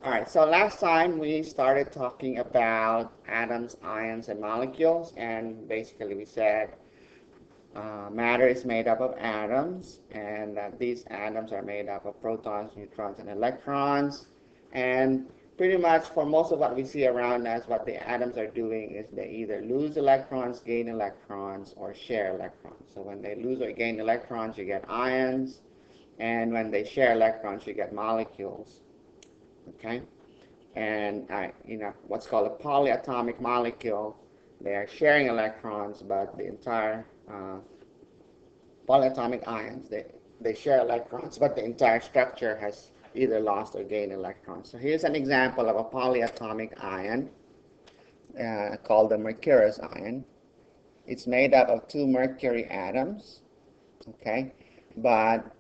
All right, so last time we started talking about atoms, ions, and molecules, and basically we said matter is made up of atoms, and that these atoms are made up of protons, neutrons, and electrons. And pretty much for most of what we see around us, what the atoms are doing is they either lose electrons, gain electrons, or share electrons. So when they lose or gain electrons, you get ions, and when they share electrons, you get molecules. Okay? And what's called a polyatomic molecule, they are sharing electrons, but the entire polyatomic ions, they share electrons, but the entire structure has either lost or gained electrons. So here's an example of a polyatomic ion called the mercurous ion. It's made up of two mercury atoms, okay, but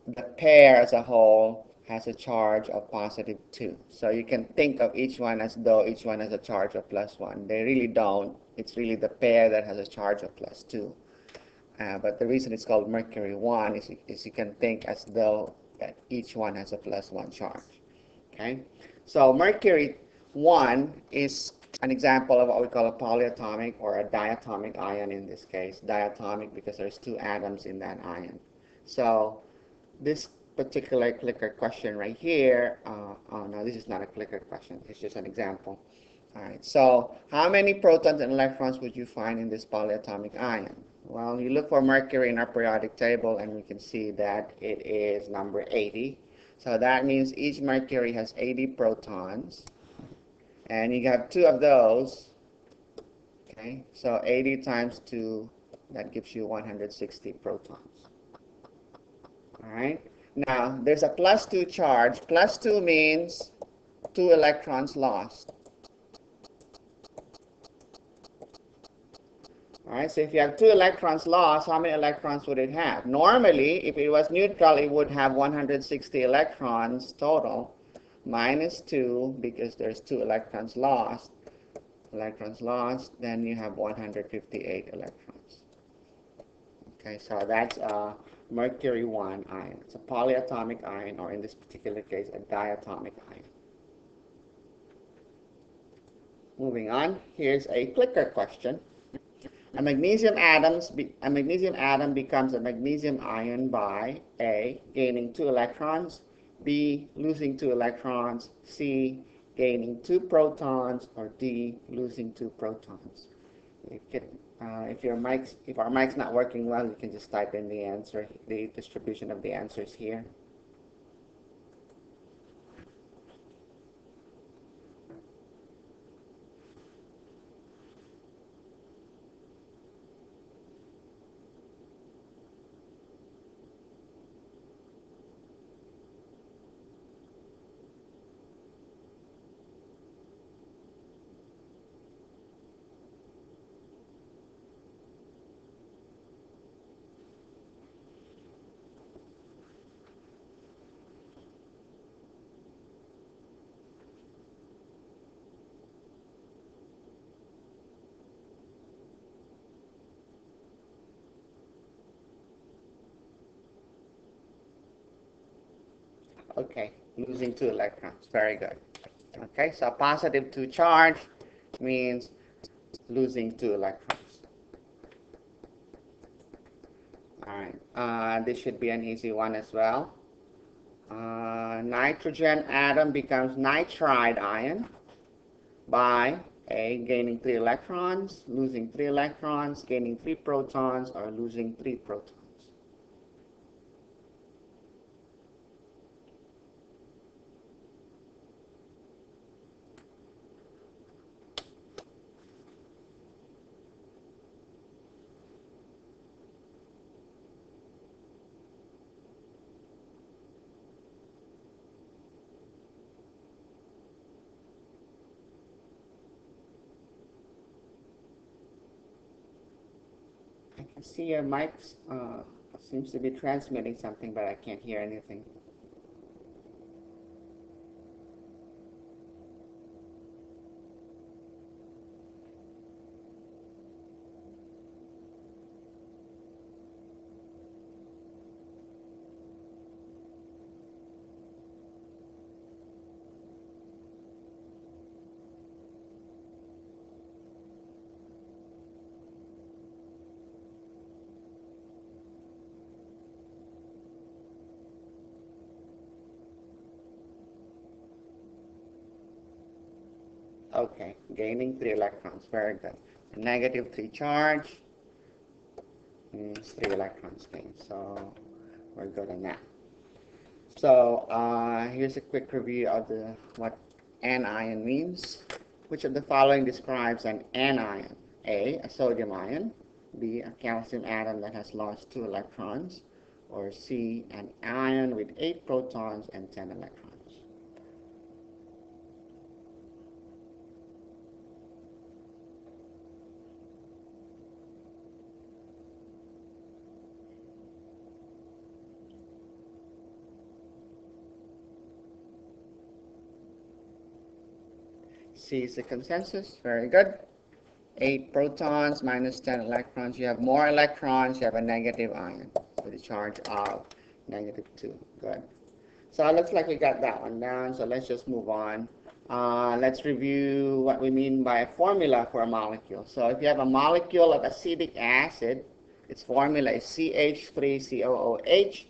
the pair as a whole has a charge of positive 2. So you can think of each one as though each one has a charge of plus 1. They really don't. It's really the pair that has a charge of plus 2. But the reason it's called mercury 1 is you can think as though that each one has a plus 1 charge. Okay? So mercury 1 is an example of what we call a polyatomic or a diatomic ion in this case. Diatomic because there's two atoms in that ion. So this particular clicker question right here, oh no, this is not a clicker question, it's just an example. All right, so how many protons and electrons would you find in this polyatomic ion? Well, you look for mercury in our periodic table and we can see that it is number 80. So that means each mercury has 80 protons, and you have two of those. Okay, so 80 times 2, that gives you 160 protons. All right. Now, there's a plus 2 charge. Plus 2 means 2 electrons lost. All right, so if you have 2 electrons lost, how many electrons would it have? Normally, if it was neutral, it would have 160 electrons total, minus 2, because there's 2 electrons lost. Then you have 158 electrons. Okay, so that's mercury 1 ion. It's a polyatomic ion, or in this particular case, a diatomic ion. Moving on, here's a clicker question. A magnesium atom becomes a magnesium ion by A, gaining 2 electrons, B, losing 2 electrons, C, gaining 2 protons, or D, losing 2 protons. If our mic's not working well, you can just type in the answer, the distribution of the answers here. Okay, losing 2 electrons. Very good. Okay, so positive 2 charge means losing 2 electrons. All right, this should be an easy one as well. Nitrogen atom becomes nitride ion by A, gaining 3 electrons, losing 3 electrons, gaining 3 protons, or losing 3 protons. I can see your mic seems to be transmitting something, but I can't hear anything. Okay, gaining 3 electrons. Very good. A negative 3 charge means 3 electrons gained. So we're good on that. So here's a quick review of what anion means. Which of the following describes an anion? A, a sodium ion. B, a calcium atom that has lost 2 electrons. Or C, an ion with 8 protons and 10 electrons. C is the consensus. Very good. 8 protons minus 10 electrons. You have more electrons. You have a negative ion with a charge of -2. Good. So it looks like we got that one down. So let's just move on. Let's review what we mean by a formula for a molecule. So if you have a molecule of acetic acid, its formula is CH3COOH.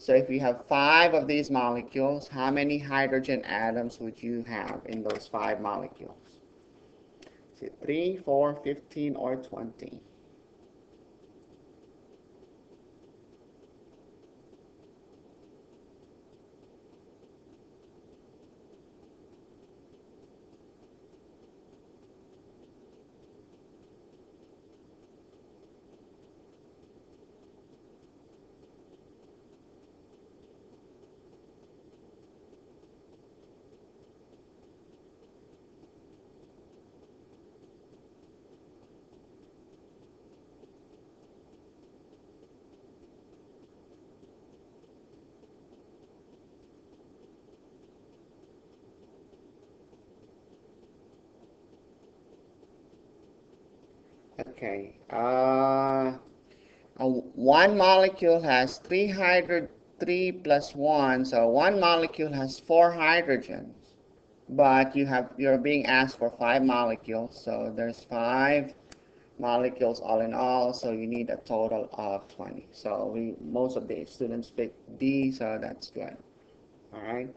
So if you have 5 of these molecules, how many hydrogen atoms would you have in those 5 molecules? Is it 3, 4, 15, or 20? Okay. One molecule has 3 plus 1, so one molecule has 4 hydrogens. But you're being asked for 5 molecules, so there's 5 molecules all in all, so you need a total of 20. So most of the students pick D, so that's good. All right.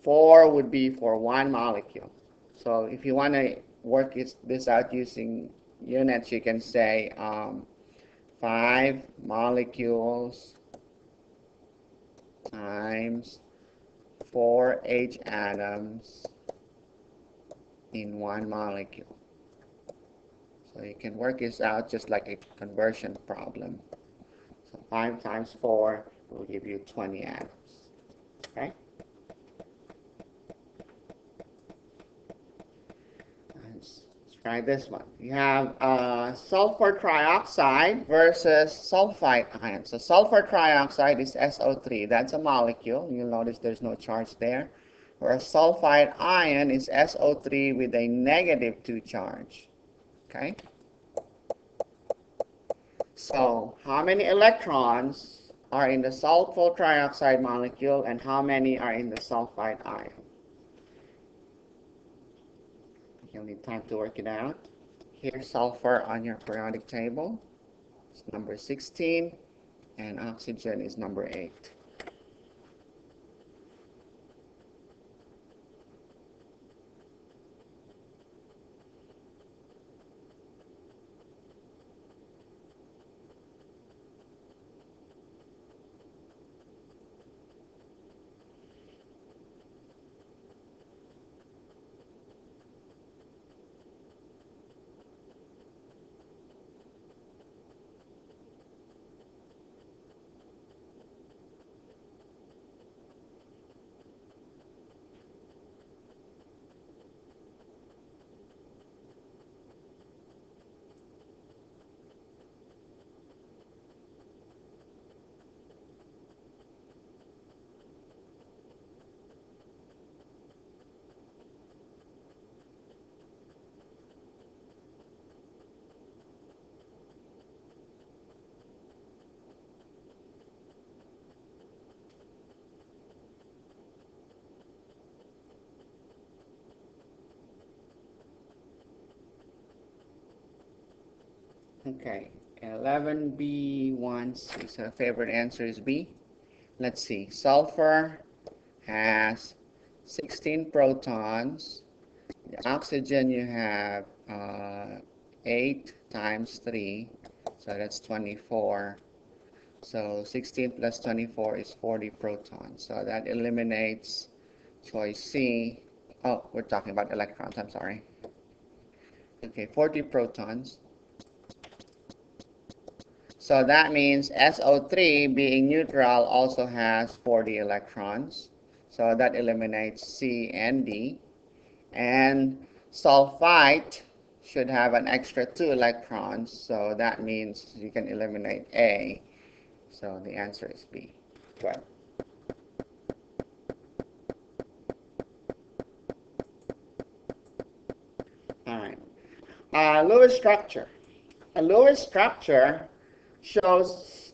4 would be for one molecule. So if you want to work this out using units, you can say 5 molecules times 4 H atoms in one molecule. So you can work this out just like a conversion problem. So 5 times 4 will give you 20 atoms. Okay? Let's try this one. You have sulfur trioxide versus sulfide ion. So sulfur trioxide is SO3. That's a molecule. You'll notice there's no charge there. Whereas sulfide ion is SO3 with a -2 charge. Okay? So how many electrons are in the sulfur trioxide molecule and how many are in the sulfide ion? You'll need time to work it out. Here's sulfur on your periodic table. It's number 16, and oxygen is number 8. Okay, 11B1C. So favorite answer is B. Let's see. Sulfur has 16 protons. The oxygen you have 8 times 3, so that's 24. So 16 plus 24 is 40 protons. So that eliminates choice C. Oh, we're talking about electrons, I'm sorry. Okay, 40 protons. So that means SO3 being neutral also has 40 electrons. So that eliminates C and D. And sulfite should have an extra 2 electrons. So that means you can eliminate A. So the answer is B, 12. All right. Lewis structure. A Lewis structure shows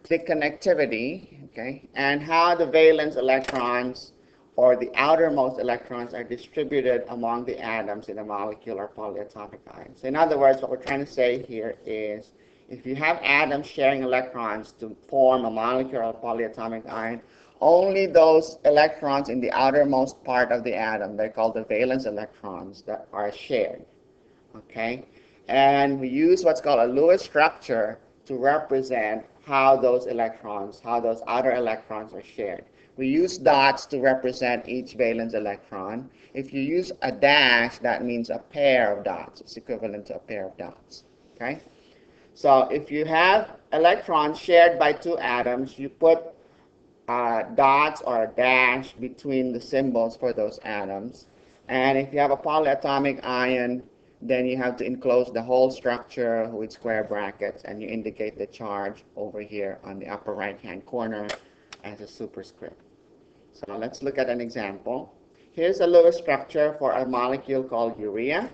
the connectivity, okay, and how the valence electrons or the outermost electrons are distributed among the atoms in a molecule or polyatomic ion. So in other words, what we're trying to say here is if you have atoms sharing electrons to form a molecule or polyatomic ion, only those electrons in the outermost part of the atom, they're called the valence electrons, that are shared. Okay? And we use what's called a Lewis structure to represent how those electrons, how those outer electrons are shared. We use dots to represent each valence electron. If you use a dash, that means a pair of dots. It's equivalent to a pair of dots. Okay? So if you have electrons shared by two atoms, you put dots or a dash between the symbols for those atoms. And if you have a polyatomic ion, then you have to enclose the whole structure with square brackets, and you indicate the charge over here on the upper right-hand corner as a superscript. So let's look at an example. Here's a Lewis structure for a molecule called urea.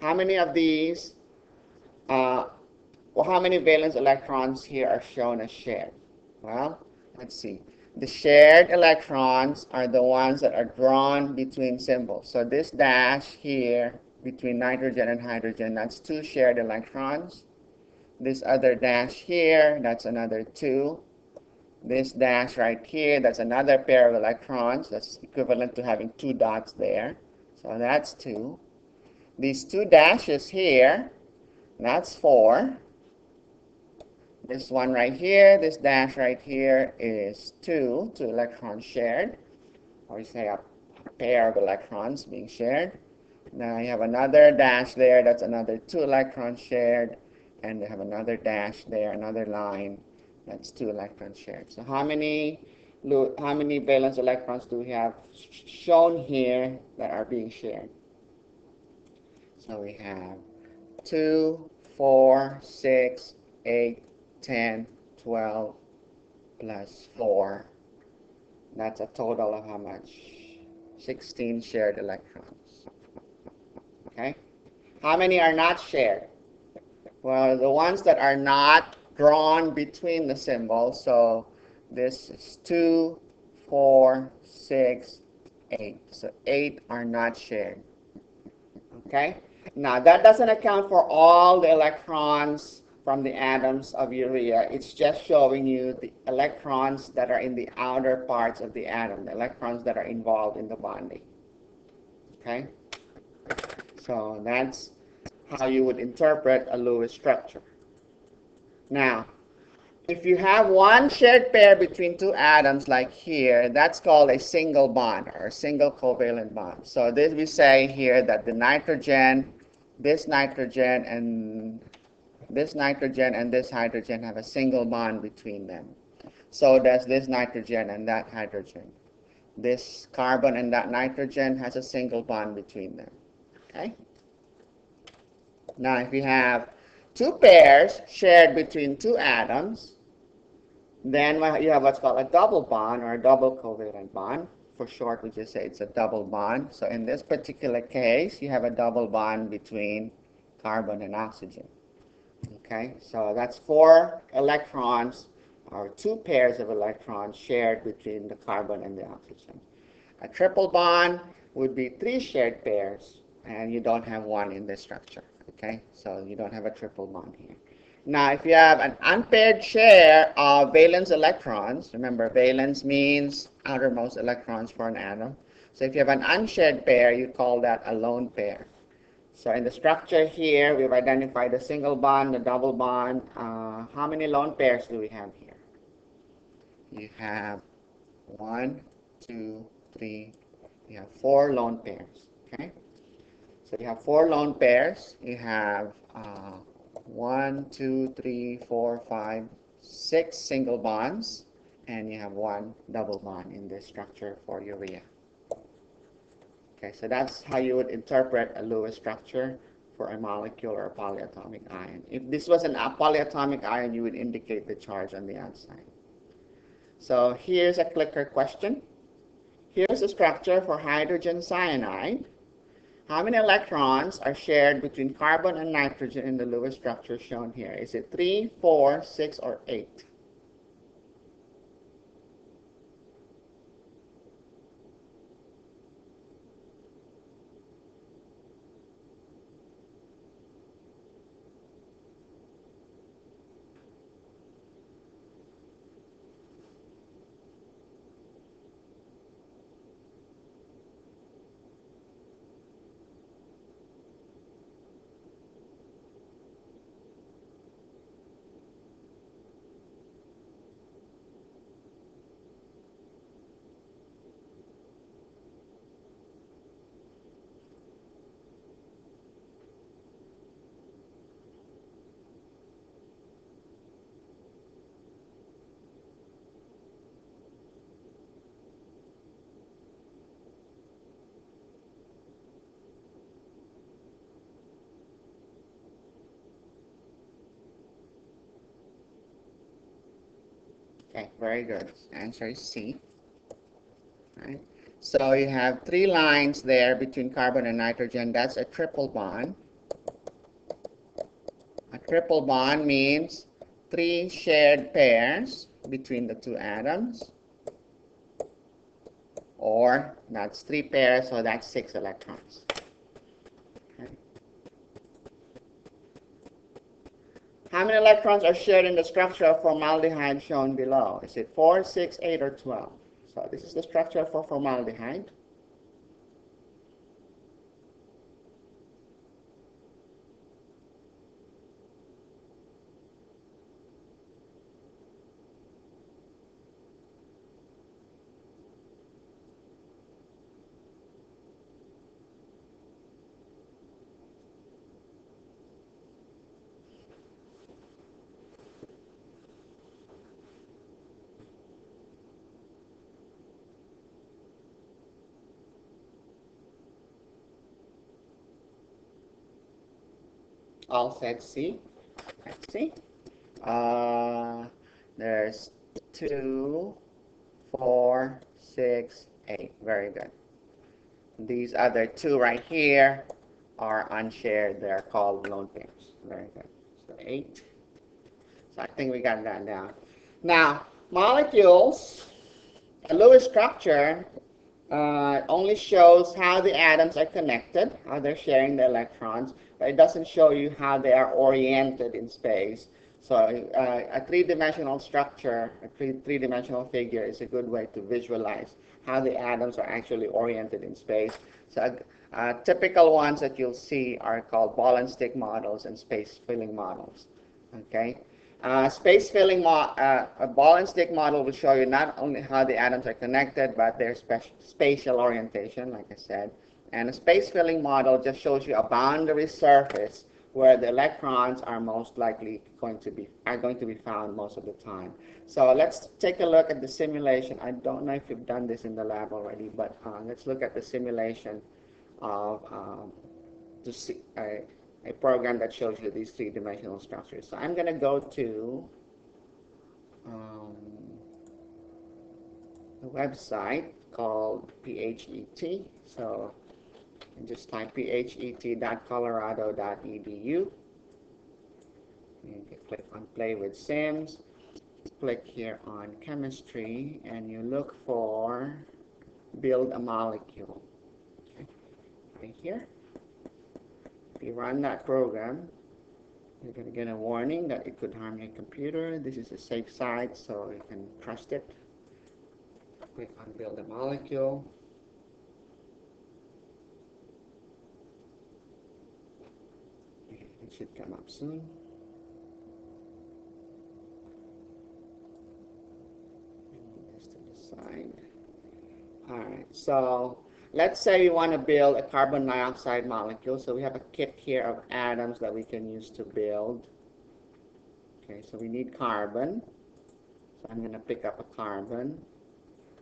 How many of these, well, how many valence electrons here are shown as shared? Well, let's see. The shared electrons are the ones that are drawn between symbols. So this dash here between nitrogen and hydrogen, that's 2 shared electrons. This other dash here, that's another 2. This dash right here, that's another pair of electrons. That's equivalent to having 2 dots there. So that's 2. These 2 dashes here, that's 4. This one right here, this dash right here is 2 electrons shared, or you say a pair of electrons being shared. Now you have another dash there, that's another 2 electrons shared, and you have another dash there, another line, that's 2 electrons shared. So how many valence electrons do we have shown here that are being shared? So we have 2, 4, 6, 8, 10, 12, plus 4. That's a total of how much? 16 shared electrons. Okay? How many are not shared? Well, the ones that are not drawn between the symbols, so this is 2, 4, 6, 8. So 8 are not shared. Okay? Now, that doesn't account for all the electrons from the atoms of urea. It's just showing you the electrons that are in the outer parts of the atom, the electrons that are involved in the bonding. Okay? So that's how you would interpret a Lewis structure. Now, if you have one shared pair between 2 atoms like here, that's called a single bond or a single covalent bond. So this we say here that the nitrogen, this nitrogen, and this nitrogen and this hydrogen have a single bond between them. So does this nitrogen and that hydrogen. This carbon and that nitrogen has a single bond between them. Okay? Now if you have 2 pairs shared between 2 atoms, then you have what's called a double bond or a double covalent bond. For short, we just say it's a double bond. So in this particular case, you have a double bond between carbon and oxygen. Okay, so that's 4 electrons or 2 pairs of electrons shared between the carbon and the oxygen. A triple bond would be 3 shared pairs, and you don't have one in this structure. Okay, so you don't have a triple bond here. Now, if you have an unpaired share of valence electrons, remember valence means outermost electrons for an atom. So if you have an unshared pair, you call that a lone pair. So in the structure here, we've identified the single bond, the double bond. How many lone pairs do we have here? You have 1, 2, 3. You have 4 lone pairs. Okay. So you have 4 lone pairs. You have 1, 2, 3, 4, 5, 6 single bonds, and you have 1 double bond in this structure for urea. Okay, so that's how you would interpret a Lewis structure for a molecule or a polyatomic ion. If this was a polyatomic ion, you would indicate the charge on the outside. So here's a clicker question. Here's a structure for hydrogen cyanide. How many electrons are shared between carbon and nitrogen in the Lewis structure shown here? Is it 3, 4, 6, or 8? Okay, very good. Answer is C. Right? So you have 3 lines there between carbon and nitrogen. That's a triple bond. A triple bond means 3 shared pairs between the 2 atoms. Or that's 3 pairs, so that's 6 electrons. Okay. How many electrons are shared in the structure of formaldehyde shown below? Is it 4, 6, 8, or 12? So this is the structure for formaldehyde. All said C. Let's see. There's 2, 4, 6, 8. Very good. These other 2 right here are unshared. They're called lone pairs. Very good. So 8. So I think we got that down. Now, molecules, a Lewis structure only shows how the atoms are connected, how they're sharing the electrons, but it doesn't show you how they are oriented in space. So a 3-dimensional structure, a three-dimensional figure is a good way to visualize how the atoms are actually oriented in space. So typical ones that you'll see are called ball and stick models and space filling models. Okay. Space filling a ball and stick model will show you not only how the atoms are connected, but their spatial orientation, like I said. And a space filling model just shows you a boundary surface where the electrons are most likely going to be found most of the time. So let's take a look at the simulation. I don't know if you've done this in the lab already, but let's look at the simulation of to see a program that shows you these 3-dimensional structures. So I'm going to go to a website called PHET. So just type phet.colorado.edu. You can click on Play with Sims. Click here on Chemistry, and you look for Build a Molecule. Okay. Right here. If you run that program, You're going to get a warning that it could harm your computer. This is a safe site, so you can trust it. Click on build a molecule. It should come up soon. This to the side. Alright, so let's say we want to build a carbon dioxide molecule. So we have a kit here of atoms that we can use to build. Okay, so we need carbon. So I'm going to pick up a carbon,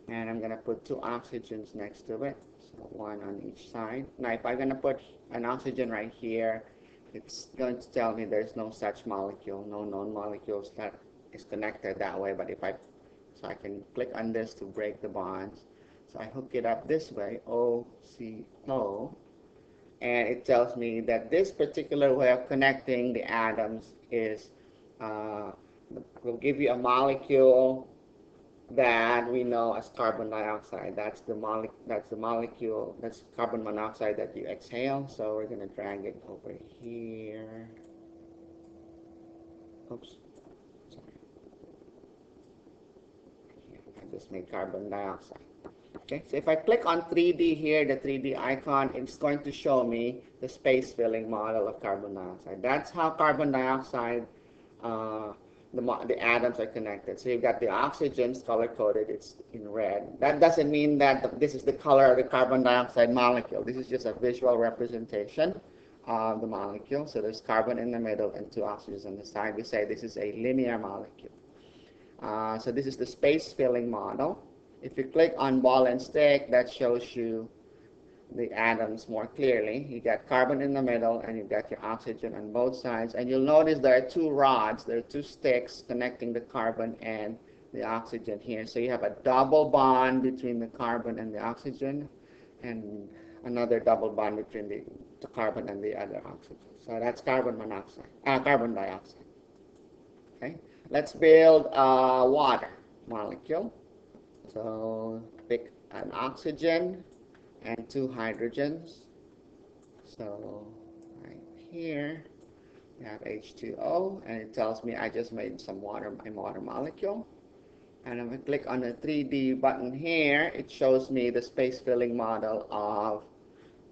and I'm going to put 2 oxygens next to it. So 1 on each side. Now if I'm going to put an oxygen right here, it's going to tell me there's no such molecule, no known molecules that is connected that way. But if so I can click on this to break the bonds. So I hook it up this way, OCO, and it tells me that this particular way of connecting the atoms is will give you a molecule that we know as carbon dioxide. That's the molecule, that's carbon monoxide that you exhale. So we're going to drag it over here. Oops, sorry. I just made carbon dioxide. Okay, so if I click on 3D here, the 3D icon, it's going to show me the space filling model of carbon dioxide. That's how carbon dioxide, the atoms are connected. So you've got the oxygens color-coded, it's in red. That doesn't mean that this is the color of the carbon dioxide molecule. This is just a visual representation of the molecule. So there's carbon in the middle and 2 oxygens on the side. We say this is a linear molecule. So this is the space filling model. If you click on ball and stick, that shows you the atoms more clearly. You got carbon in the middle, and you've got your oxygen on both sides. And you'll notice there are 2 rods, there are 2 sticks connecting the carbon and the oxygen here. So you have a double bond between the carbon and the oxygen, and another double bond between the carbon and the other oxygen. So that's carbon dioxide. Okay, let's build a water molecule. So pick an oxygen and 2 hydrogens. So right here we have H2O, and it tells me I just made some water, my water molecule. And if I click on the 3D button here, it shows me the space filling model of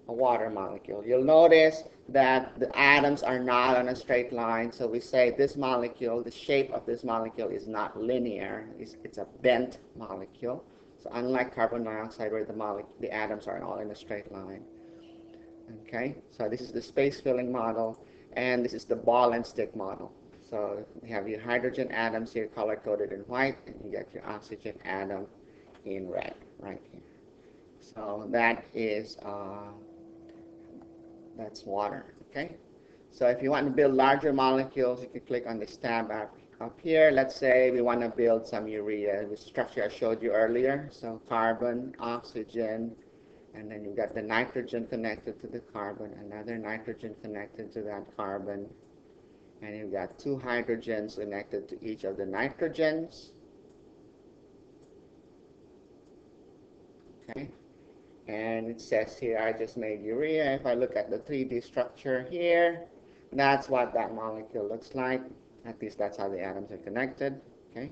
a water molecule. You'll notice that the atoms are not on a straight line, so we say this molecule, the shape of this molecule is not linear, it's a bent molecule. So unlike carbon dioxide, where the atoms are all in a straight line. Okay, so this is the space filling model, and this is the ball and stick model. So you have your hydrogen atoms here color-coded in white, and you get your oxygen atom in red right here. So that is that's water. Okay, so if you want to build larger molecules, you can click on this tab up here. Let's say we want to build some urea, the structure I showed you earlier. So carbon, oxygen, and then you've got the nitrogen connected to the carbon, another nitrogen connected to that carbon, and you've got 2 hydrogens connected to each of the nitrogens. Okay, and it says here I just made urea. If I look at the 3D structure here, that's what that molecule looks like. At least that's how the atoms are connected. Okay,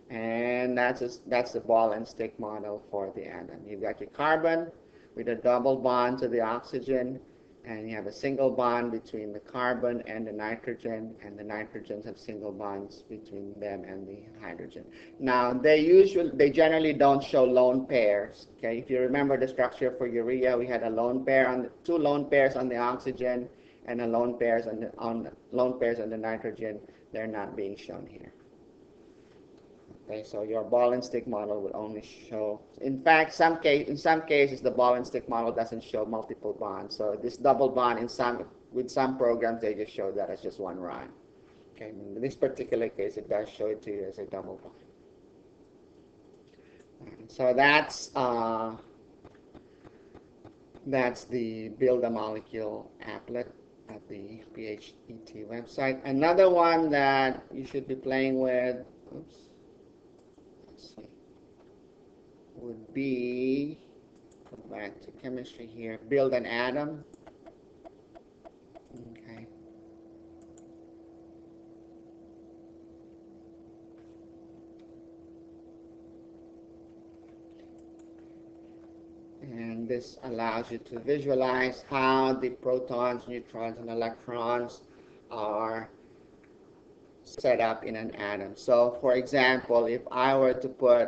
and that's the ball and stick model for the atom. You've got your carbon with a double bond to the oxygen, and you have a single bond between the carbon and the nitrogen, and the nitrogens have single bonds between them and the hydrogen. Now they generally don't show lone pairs. Okay, if you remember the structure for urea, we had a lone pair on 2 lone pairs on the oxygen and a lone pairs on the nitrogen. They're not being shown here. Okay, so your ball and stick model will only show, in fact, in some cases, the ball and stick model doesn't show multiple bonds. So this double bond, with some programs, they just show that as just 1 rod. Okay, in this particular case, it does show it to you as a double bond. So that's the Build a Molecule applet at the PHET website. Another one that you should be playing with, oops, let's see, would be, go back to chemistry here, build an atom. Okay. this allows you to visualize how the protons, neutrons, and electrons are set up in an atom. So, for example, if I were to put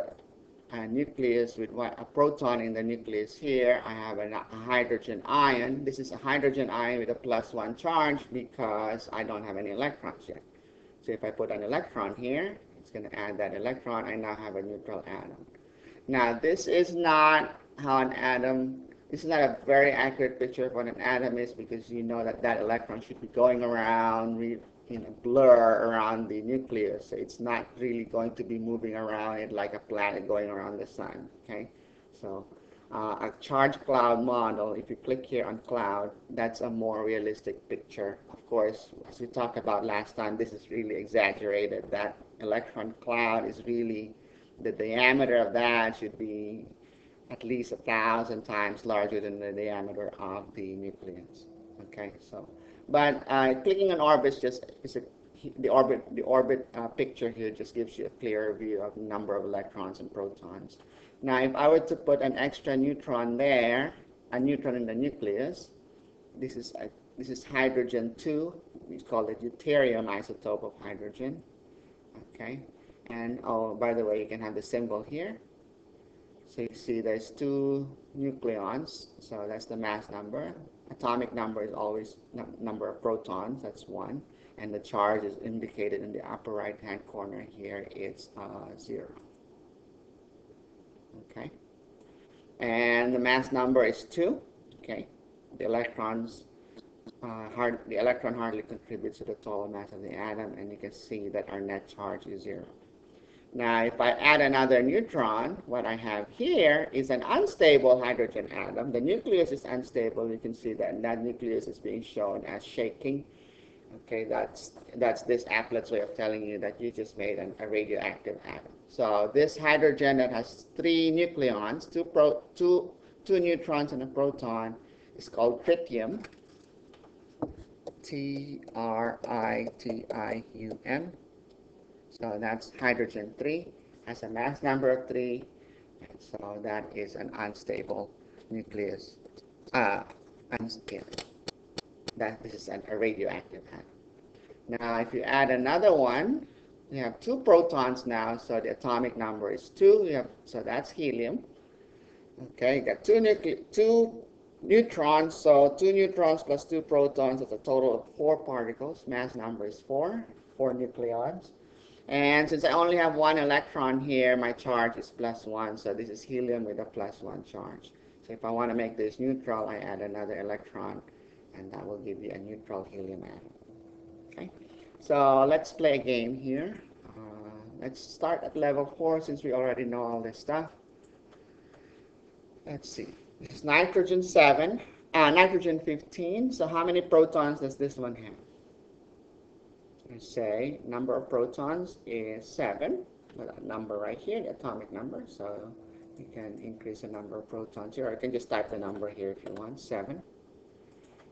a nucleus with a proton in the nucleus here, I have a hydrogen ion. This is a hydrogen ion with a +1 charge because I don't have any electrons yet. So if I put an electron here, it's going to add that electron. I now have a neutral atom. Now, this is not how an atom, this is not a very accurate picture of what an atom is, because you know that that electron should be going around in a blur around the nucleus. So it's not really going to be moving around it like a planet going around the sun. Okay, so a charged cloud model, if you click here on cloud, that's a more realistic picture. Of course, as we talked about last time, this is really exaggerated. That electron cloud is really, the diameter of that should be at least 1,000 times larger than the diameter of the nucleus. Okay, so, but clicking on orbits just is the orbit picture here just gives you a clearer view of the number of electrons and protons. Now, if I were to put an extra neutron there, a neutron in the nucleus, this is hydrogen 2. We call it deuterium isotope of hydrogen. Okay, and oh, by the way, you can have the symbol here. So you see there's 2 nucleons, so that's the mass number. Atomic number is always number of protons, that's 1. And the charge is indicated in the upper right-hand corner here, it's 0. Okay. And the mass number is 2. Okay. The electron hardly contributes to the total mass of the atom, and you can see that our net charge is 0. Now, if I add another neutron, what I have here is an unstable hydrogen atom. The nucleus is unstable. You can see that nucleus is being shown as shaking. Okay, that's this applet's way of telling you that you just made a radioactive atom. So this hydrogen that has 3 nucleons, two neutrons and a proton, is called tritium. Tritium. So that's hydrogen 3, has a mass number of 3, and so that is an unstable nucleus. Unstable. This is a radioactive atom. Now, if you add another one, you have 2 protons now, so the atomic number is 2. So that's helium. Okay, you got 2 neutrons, so 2 neutrons plus 2 protons is a total of 4 particles. Mass number is 4 nucleons. And since I only have 1 electron here, my charge is +1, so this is helium with a +1 charge. So if I want to make this neutral, I add another electron, and that will give you a neutral helium atom. Okay, so let's play a game here. Let's start at level 4 since we already know all this stuff. Let's see. This is nitrogen 7, nitrogen 15. So how many protons does this one have? Let's say number of protons is 7. With that number right here, the atomic number. So you can increase the number of protons here, or you can just type the number here if you want, 7.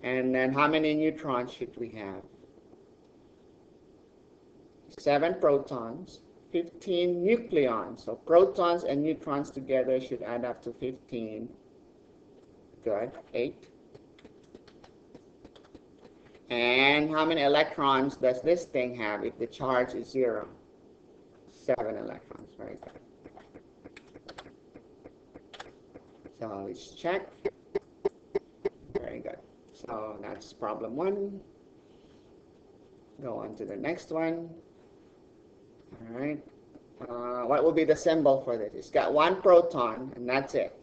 And then how many neutrons should we have? 7 protons, 15 nucleons. So protons and neutrons together should add up to 15. Good, 8. And how many electrons does this thing have if the charge is 0? 7 electrons, very good. So let's check. Very good. So that's problem 1. Go on to the next one. All right. What will be the symbol for this? It's got 1 proton, and that's it.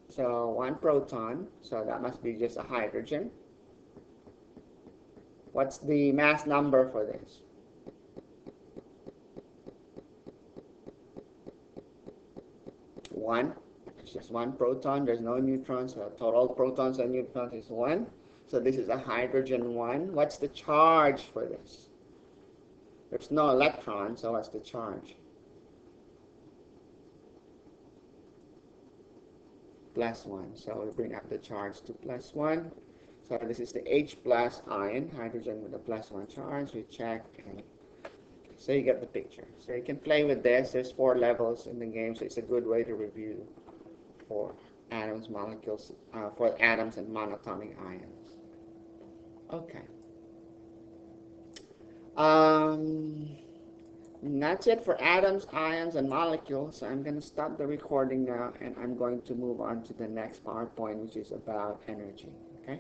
So 1 proton, so that must be just a hydrogen. What's the mass number for this? 1. It's just 1 proton. There's no neutrons. So total protons and neutrons is 1. So this is a hydrogen 1. What's the charge for this? There's no electron, so what's the charge? +1. So we bring up the charge to +1. So this is the H+ ion, hydrogen with a +1 charge. We check, and so you get the picture. So you can play with this. There's 4 levels in the game, so it's a good way to review for atoms, molecules, for atoms and monatomic ions. Okay. That's it for atoms, ions, and molecules. So I'm going to stop the recording now, and I'm going to move on to the next PowerPoint, which is about energy. Okay.